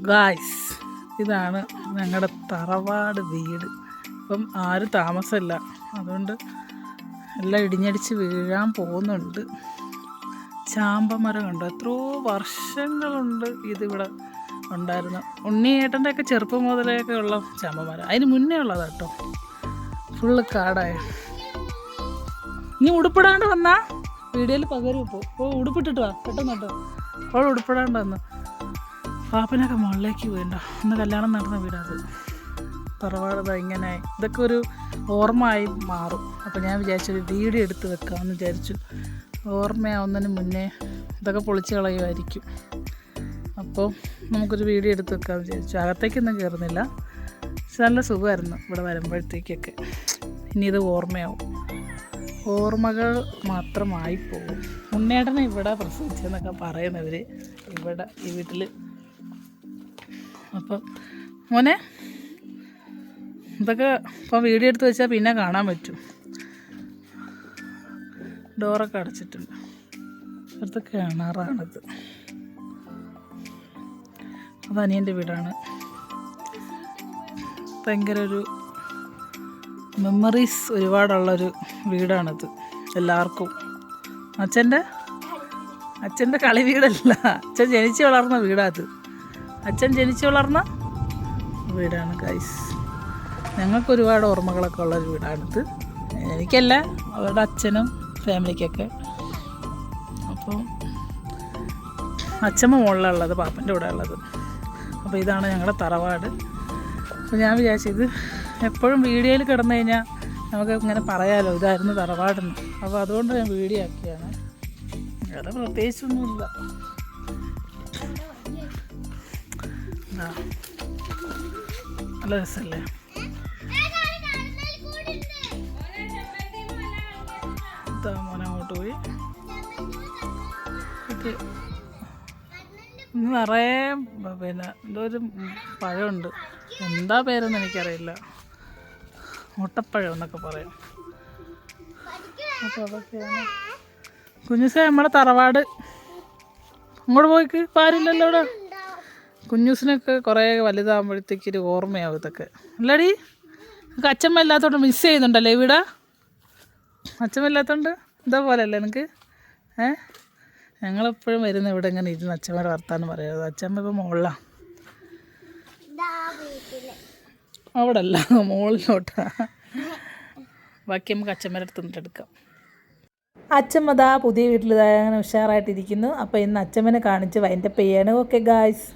Guys, ഇതാണ് ഞങ്ങളുടെ തറവാട് വീട്. ഇപ്പം ആരും താമസമില്ല, അതുകൊണ്ട് എല്ലാം ഇടിഞ്ഞടിച്ച് വീഴാൻ പോകുന്നുണ്ട്. ചാമ്പമരം കണ്ടോ, എത്രയോ വർഷങ്ങളുണ്ട് ഇതിവിടെ ഉണ്ടായിരുന്നു. ഉണ്ണിയേട്ടൻ്റെയൊക്കെ ചെറുപ്പം മുതലേക്കെ ഉള്ള ചാമ്പമരം, അതിന് മുന്നേ ഉള്ളതാണ് കേട്ടോ. ഫുള്ള് കാടായ. നീ ഉടുപ്പിടാണ്ട് വന്നാ വീഡിയോയിൽ പകരും. ഇപ്പോൾ ഉടുപ്പിട്ടിട്ട് വാ പെട്ടെന്ന് കേട്ടോ. അവൾ ഉടുപ്പിടാണ്ട് വന്നു. പാപ്പനൊക്കെ മുകളിലേക്ക് പോയിണ്ടോ. ഇന്ന് കല്യാണം നടന്ന വീടത്. തറവാടത ഇങ്ങനെ ഇതൊക്കെ ഒരു ഓർമ്മയായി മാറും. അപ്പോൾ ഞാൻ വിചാരിച്ചൊരു വീഡിയോ എടുത്ത് വെക്കാമെന്ന് വിചാരിച്ചു. ഓർമ്മയാവുന്നതിന് മുന്നേ ഇതൊക്കെ പൊളിച്ച് കളയുമായിരിക്കും. അപ്പോൾ നമുക്കൊരു വീഡിയോ എടുത്ത് വെക്കാമെന്ന് വിചാരിച്ചു. അകത്തേക്കൊന്നും കയറുന്നില്ല, പക്ഷെ നല്ല സുഖമായിരുന്നു ഇവിടെ വരുമ്പോഴത്തേക്കൊക്കെ. ഇനി ഇത് ഓർമ്മയാവും, ഓർമ്മകൾ മാത്രമായി പോകും. ഉണ്ണേട്ടനെ ഇവിടെ പ്രസവിച്ചെന്നൊക്കെ പറയുന്നവർ ഇവിടെ ഈ വീട്ടിൽ. അപ്പം മോനെ ഇതൊക്കെ ഇപ്പം വീഡിയോ എടുത്ത് വെച്ചാൽ പിന്നെ കാണാൻ പറ്റും. ഡോറൊക്കെ അടച്ചിട്ടുണ്ട്. ഇവിടുത്തെ കിണറാണിത്. അത് അനിയൻ്റെ വീടാണ്. ഭയങ്കര ഒരു മെമ്മറീസ് ഒരുപാടുള്ളൊരു വീടാണിത് എല്ലാവർക്കും. അച്ഛൻ്റെ കളി വീടല്ല, അച്ഛൻ ജനിച്ച് വളർന്ന വീടാത്. അച്ഛൻ ജനിച്ച് വളർന്ന വീടാണ് ഗൈസ്. ഞങ്ങൾക്ക് ഒരുപാട് ഓർമ്മകളൊക്കെ ഉള്ളൊരു വീടാണിത്. എനിക്കല്ല, അവരുടെ അച്ഛനും ഫാമിലിക്കൊക്കെ. അപ്പോൾ അച്ഛമ്മ മുകളിലുള്ളത്, പാപ്പൻ്റെ കൂടെ ഉള്ളത്. അപ്പോൾ ഇതാണ് ഞങ്ങളുടെ തറവാട്. അപ്പോൾ ഞാൻ വിചാരിച്ചത് എപ്പോഴും വീഡിയോയിൽ കിടന്നു കഴിഞ്ഞാൽ നമുക്ക് ഇങ്ങനെ പറയാമല്ലോ ഇതായിരുന്നു തറവാടെന്ന്. അപ്പോൾ അതുകൊണ്ട് ഞാൻ വീഡിയോ ആക്കിയാണ്. വേറെ പ്രത്യേകിച്ചൊന്നുമില്ല. നല്ല രസമല്ലേ? മോനെ അങ്ങോട്ട് പോയി. ഇന്ന് നിറയെ പിന്നെ എന്തോ ഒരു പഴമുണ്ട്, എന്താ പേരെന്ന് എനിക്കറിയില്ല. മുട്ടപ്പഴം എന്നൊക്കെ പറയും. അപ്പോൾ അതൊക്കെയാണ് കുഞ്ഞുസേ നമ്മുടെ തറവാട്. അങ്ങോട്ട് പോയിക്ക്, പാരില്ലല്ലോ ഇവിടെ. കുഞ്ഞൂസിനൊക്കെ കുറേ വലുതാകുമ്പോഴത്തേക്ക് ഒരു ഓർമ്മയാവും ഇതൊക്കെ. അല്ലടി, നിങ്ങൾക്ക് അച്ഛമ്മ ഇല്ലാത്തതുകൊണ്ട് മിസ് ചെയ്യുന്നുണ്ടല്ലേ ഇവിടെ? അച്ഛമ്മ ഇല്ലാത്തതുകൊണ്ട് എന്താ പോലെ അല്ലേ എനിക്ക്? ഞങ്ങളെപ്പോഴും വരുന്ന ഇവിടെ ഇങ്ങനെ ഇരുന്ന് അച്ഛമ്മയുടെ വർത്താനം പറയാം. അച്ഛമ്മ ഇപ്പോൾ മുകളിലാണ്, അവിടെ അല്ല മുകളിലോട്ടാണ്. ബാക്കി നമുക്ക് അച്ഛമ്മയുടെ അടുത്ത് നിന്നിട്ട് എടുക്കാം. അച്ഛമ്മ പുതിയ വീട്ടിൽ അങ്ങനെ ഉഷാറായിട്ടിരിക്കുന്നു. അപ്പോൾ ഇന്ന് അച്ഛമ്മനെ കാണിച്ച് വൈൻഡപ്പ് ചെയ്യാണ്. Okay guys.